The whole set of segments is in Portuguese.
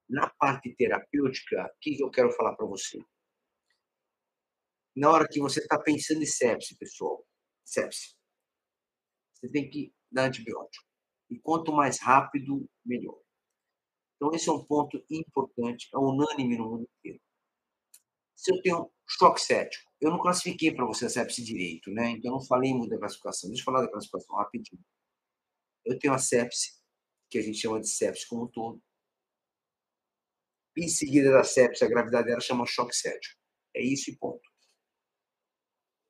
Na parte terapêutica, o que eu quero falar para você? Na hora que você está pensando em sepse, pessoal, sepse, você tem que dar antibiótico. E quanto mais rápido, melhor. Então, esse é um ponto importante, é unânime no mundo inteiro. Se eu tenho choque séptico, eu não classifiquei para você a sepse direito, né? Então, eu não falei muito da classificação. Deixa eu falar da classificação rapidinho. Eu tenho a sepse, que a gente chama de sepse como um todo. Em seguida da sepse, a gravidade dela chama choque séptico. É isso e ponto.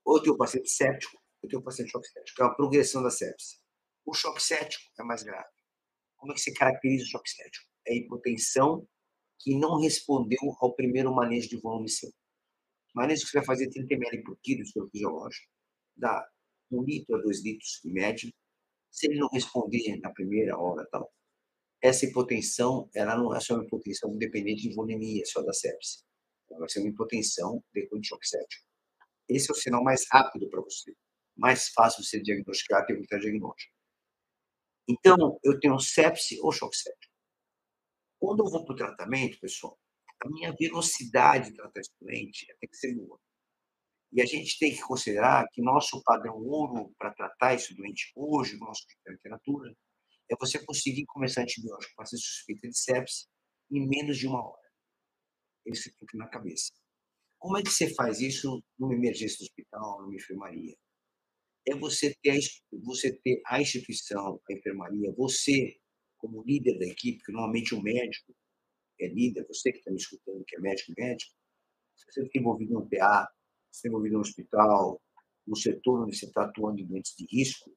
Ou eu tenho o paciente séptico, eu tenho o paciente choque séptico. É uma progressão da sepse. O choque séptico é mais grave. Como é que se caracteriza o choque séptico? É a hipotensão que não respondeu ao primeiro manejo de volume seu. Manejo que você vai fazer 30 ml por quilo de soro fisiológico, dá 1 litro a 2 litros em média. Se ele não responder na primeira hora, tal, essa hipotensão, ela não é só uma hipotensão dependente de volemia, só da sepse. Ela vai ser uma hipotensão depois de choque séptico. Esse é o sinal mais rápido para você, mais fácil de você diagnosticar, ter muita diagnóstico. Então, eu tenho sepse ou choque séptico. Quando eu vou para o tratamento, pessoal, a minha velocidade de tratar esse doente tem que ser boa. E a gente tem que considerar que nosso padrão ouro para tratar esse doente hoje, no nosso tipo de literatura, é você conseguir começar antibiótico para ser suspeita de sepse em menos de 1 hora. Isso fica na cabeça. Como é que você faz isso numa emergência do hospital, numa enfermaria? É você ter a instituição, a enfermaria, você como líder da equipe, que normalmente o médico é líder, você que está me escutando, que é médico, se você está envolvido no PA, se está envolvido no hospital, no setor onde você está atuando em doentes de risco,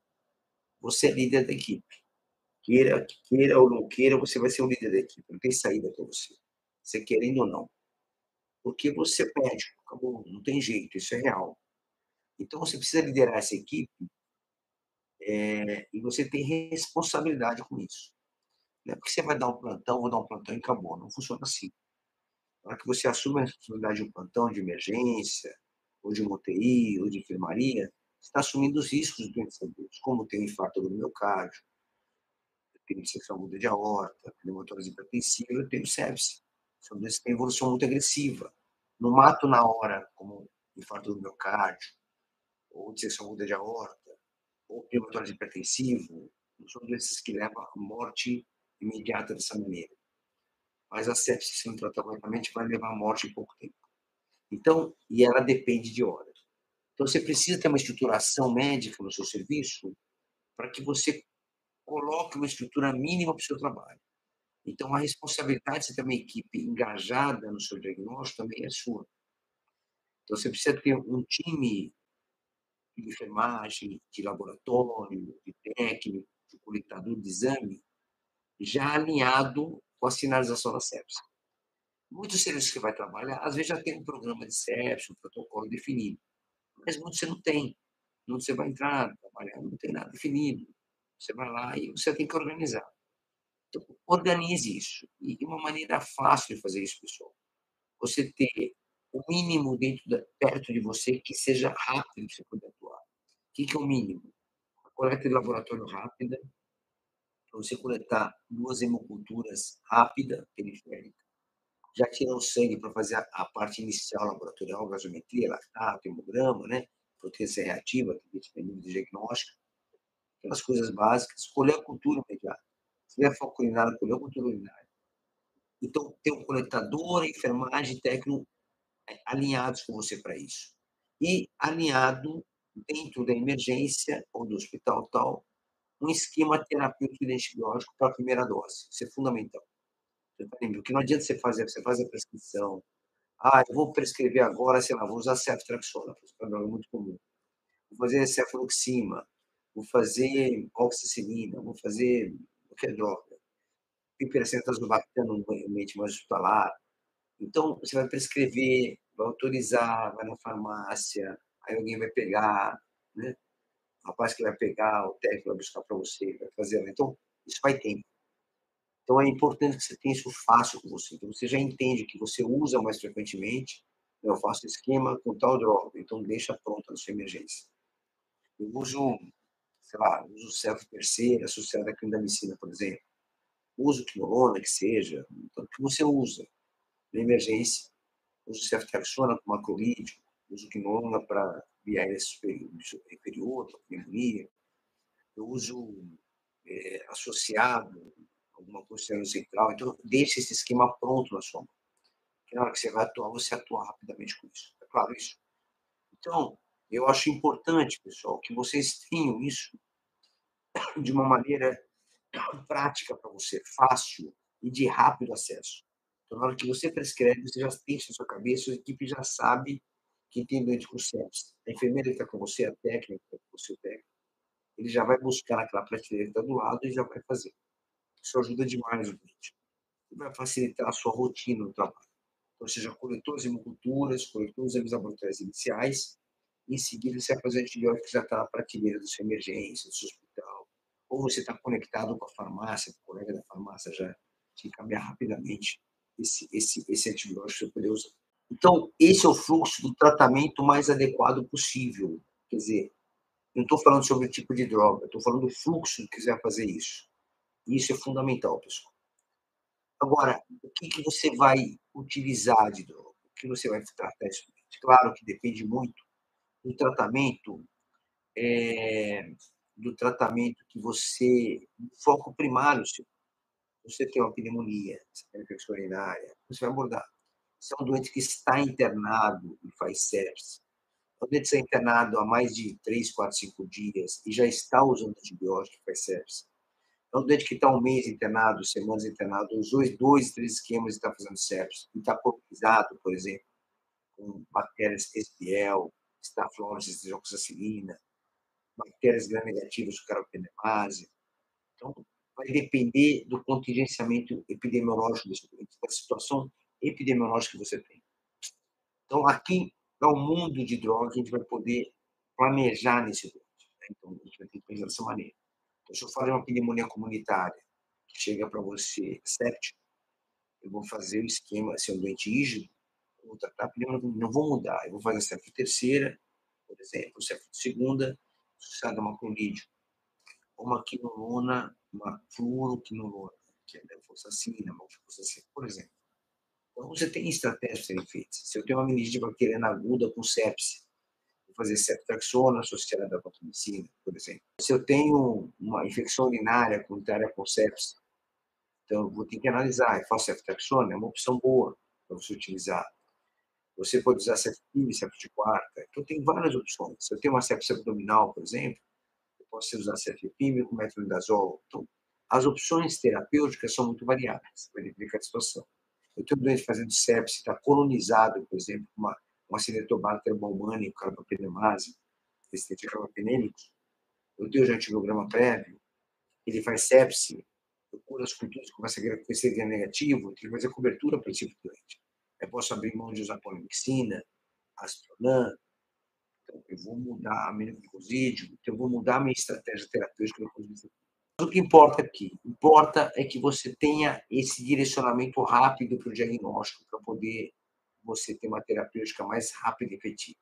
você é líder da equipe. Queira ou não queira, você vai ser o líder da equipe, não tem saída para você. Você querendo ou não. Porque você é médico, acabou, não tem jeito, isso é real. Então você precisa liderar essa equipe, e você tem responsabilidade com isso. Não é porque você vai dar um plantão, vou dar um plantão e acabou, não funciona assim. Na hora que você assume a responsabilidade de um plantão de emergência, ou de uma UTI, ou de enfermaria, você está assumindo os riscos dos doentes agudos, como ter um infarto do miocárdio, tenho dissecção aguda de aorta, pneumotórax hipertensiva, eu tenho sepse. São doenças que têm evolução muito agressiva. Não mato na hora, como infarto do miocárdio, ou dissecção aguda de aorta, ou pneumotórax hipertensivo, não são doenças que levam à morte imediata dessa maneira. Mas a sepse, se não tratar corretamente, vai levar à morte em pouco tempo. Então, e ela depende de horas. Então, você precisa ter uma estruturação médica no seu serviço para que você coloque uma estrutura mínima para o seu trabalho. Então, a responsabilidade de você ter uma equipe engajada no seu diagnóstico também é sua. Então, você precisa ter um time de enfermagem, de laboratório, de técnico, de coletador de exame, já alinhado com a sinalização da sepse. Muitos serviços que vai trabalhar, às vezes já tem um programa de sepse, um protocolo definido, mas muitos você não tem. Onde você vai entrar, trabalhar, não tem nada definido. Você vai lá e você tem que organizar. Então, organize isso. E uma maneira fácil de fazer isso, pessoal, você ter o mínimo perto de você que seja rápido para você poder atuar. O que é o mínimo? A coleta de laboratório rápida, para você coletar 2 hemoculturas rápida, periférica. Já tirar o sangue para fazer a parte inicial laboratorial, gasometria, lactato, hemograma, né? Proteína C reativa, que é nível de diagnóstico, aquelas coisas básicas. Colher a cultura imediata. Se tiver foco urinário, colher a cultura urinária. Então, ter um coletador, enfermagem, técnico alinhados com você para isso. E alinhado, dentro da emergência ou do hospital tal, um esquema terapêutico de antibiótico para a primeira dose. Isso é fundamental. Você tá entendendo? Porque não adianta você fazer a prescrição. Ah, eu vou prescrever agora, sei lá, vou usar ceftriaxona, que é uma droga muito comum. Vou fazer cefaloxima, vou fazer oxacilina, vou fazer qualquer droga. Piperacetazolam no ambiente mais hospitalar. Então, você vai prescrever, vai autorizar, vai na farmácia, aí alguém vai pegar, né? O rapaz que vai pegar, o técnico vai buscar para você, vai fazer. Então, isso vai tempo. Então, é importante que você tenha isso fácil com você. Então, você já entende que você usa mais frequentemente. Eu faço esquema com tal droga, então deixa pronta na sua emergência. Eu uso, sei lá, uso ceftriaxona associado à clindamicina, por exemplo. use o quinolona, que seja, tanto que você usa na emergência, usa o ceftriaxona com macrolídeo, usa o quinolona para VIS inferior, para pneumonia, eu uso associado, alguma coisa central, então deixe esse esquema pronto na sua mão, que na hora que você vai atuar, você atua rapidamente com isso. É claro isso? Então, eu acho importante, pessoal, que vocês tenham isso de uma maneira prática para você, fácil e de rápido acesso. Então, na hora que você prescreve, você já tem isso na sua cabeça, a equipe já sabe que tem doente com sepsis. A enfermeira que está com você, a técnica que está com você, o técnico, ele já vai buscar naquela prateleira que está do lado e já vai fazer. Isso ajuda demais o doente. E vai facilitar a sua rotina no trabalho. Ou seja, coletou as hemoculturas, coletou os exames laboratoriais iniciais, em seguida você vai fazer o antibiótico que já está na prateleira da sua emergência, do seu hospital. Ou você está conectado com a farmácia, com o colega da farmácia já te encaminhar rapidamente esse antibiótico para você poder usar. Então, esse é o fluxo do tratamento mais adequado possível. Quer dizer, não estou falando sobre o tipo de droga, estou falando do fluxo que você vai fazer isso. Isso é fundamental, pessoal. Agora, o que você vai utilizar de droga? O que você vai tratar isso? Claro que depende muito do tratamento, do tratamento que você, foco primário seu. Você tem uma pneumonia, você tem uma infecção urinária, você vai abordar. Se é um doente que está internado e faz sepsis, é um doente que está internado há mais de 3, 4, 5 dias e já está usando antibiótico e faz sepsis, é um doente que está um mês internado, semanas internado, usou 2, 3 esquemas e está fazendo sepsis, e está colonizado, por exemplo, com bactérias Escherichia, Staphylococcus, desoxacilina, bactérias gram-negativas do caropenemase. Então, vai depender do contingenciamento epidemiológico desse doente, da situação epidemiológica que você tem. Então, aqui é o mundo de droga que a gente vai poder planejar nesse doente. Né? Então, a gente vai ter que pensar dessa maneira. Então, se eu fazer uma pneumonia comunitária, que chega para você séptico, eu vou fazer o esquema, se é um doente rígido, eu vou tratar a pneumonia, não vou mudar, eu vou fazer a septo terceira, por exemplo, septo segunda, associada a uma clonidio, uma quinolona, uma fluoroquinolona, que é levofloxacina, moxifloxacina, por exemplo. Então, você tem estratégias para serem feitas. Se eu tenho uma meningite bacteriana aguda com sepse, vou fazer ceftriaxona associada à vancomicina, por exemplo. Se eu tenho uma infecção urinária comunitária com sepse, então eu vou ter que analisar. Eu faço ceftriaxona, é uma opção boa para você utilizar. Você pode usar cefpime, septo de quarta. Então, tem várias opções. Se eu tenho uma sepse abdominal, por exemplo, eu posso usar cefpime com metronidazol. Então, as opções terapêuticas são muito variadas, vai depender da situação. Eu tenho um doente fazendo sepse, está colonizado, por exemplo, com uma Acinetobacter baumannii, carbapenemase, resistente a carbapenêmicos. Eu tenho já antibiograma prévio, ele faz sepse, eu curo as culturas, começa a crescer gram negativo, tem que fazer cobertura para esse tipo de doente. Eu posso abrir mão de usar polimixina, astrolan, então eu vou mudar a aminoglicosídeo, então eu vou mudar a minha estratégia terapêutica depois disso. Mas o que importa aqui? Importa é que você tenha esse direcionamento rápido para o diagnóstico, para poder você ter uma terapêutica mais rápida e efetiva.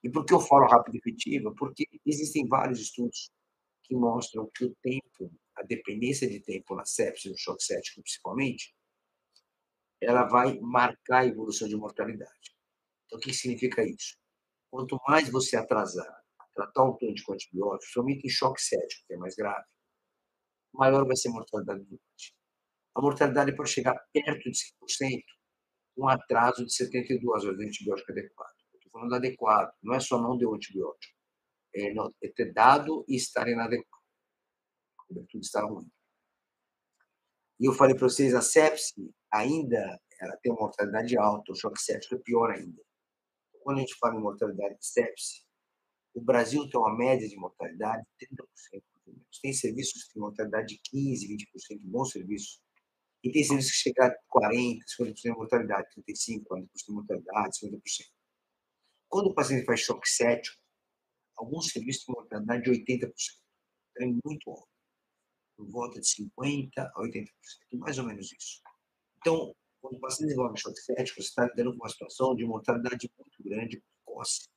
E por que eu falo rápida e efetiva? Porque existem vários estudos que mostram que o tempo, a dependência de tempo na sepsis, no choque séptico principalmente, ela vai marcar a evolução de mortalidade. Então, o que significa isso? Quanto mais você atrasar tratar um doente com antibióticos, somente em choque séptico, que é mais grave, maior vai ser a mortalidade do doente. A mortalidade pode chegar perto de 5%, com um atraso de 72 horas de antibiótico adequado. Estou falando adequado, não é só não deu antibiótico, é ter dado e estar inadequado. A cobertura está ruim. E eu falei para vocês, a sepse ainda ela tem uma mortalidade alta, o choque séptico é pior ainda. Quando a gente fala em mortalidade de sepse, o Brasil tem uma média de mortalidade de 30%. Tem serviços que têm mortalidade de 15%, 20%, bons serviços. E tem serviços que chegam a 40%, 50% de mortalidade, 35%, 40% de mortalidade, 50%. Quando o paciente faz choque séptico, alguns serviços têm mortalidade de 80%. Então, é muito alto. Por volta de 50% a 80%, mais ou menos isso. Então, quando o paciente desenvolve choque séptico, você está lidando com uma situação de mortalidade muito grande, precoce.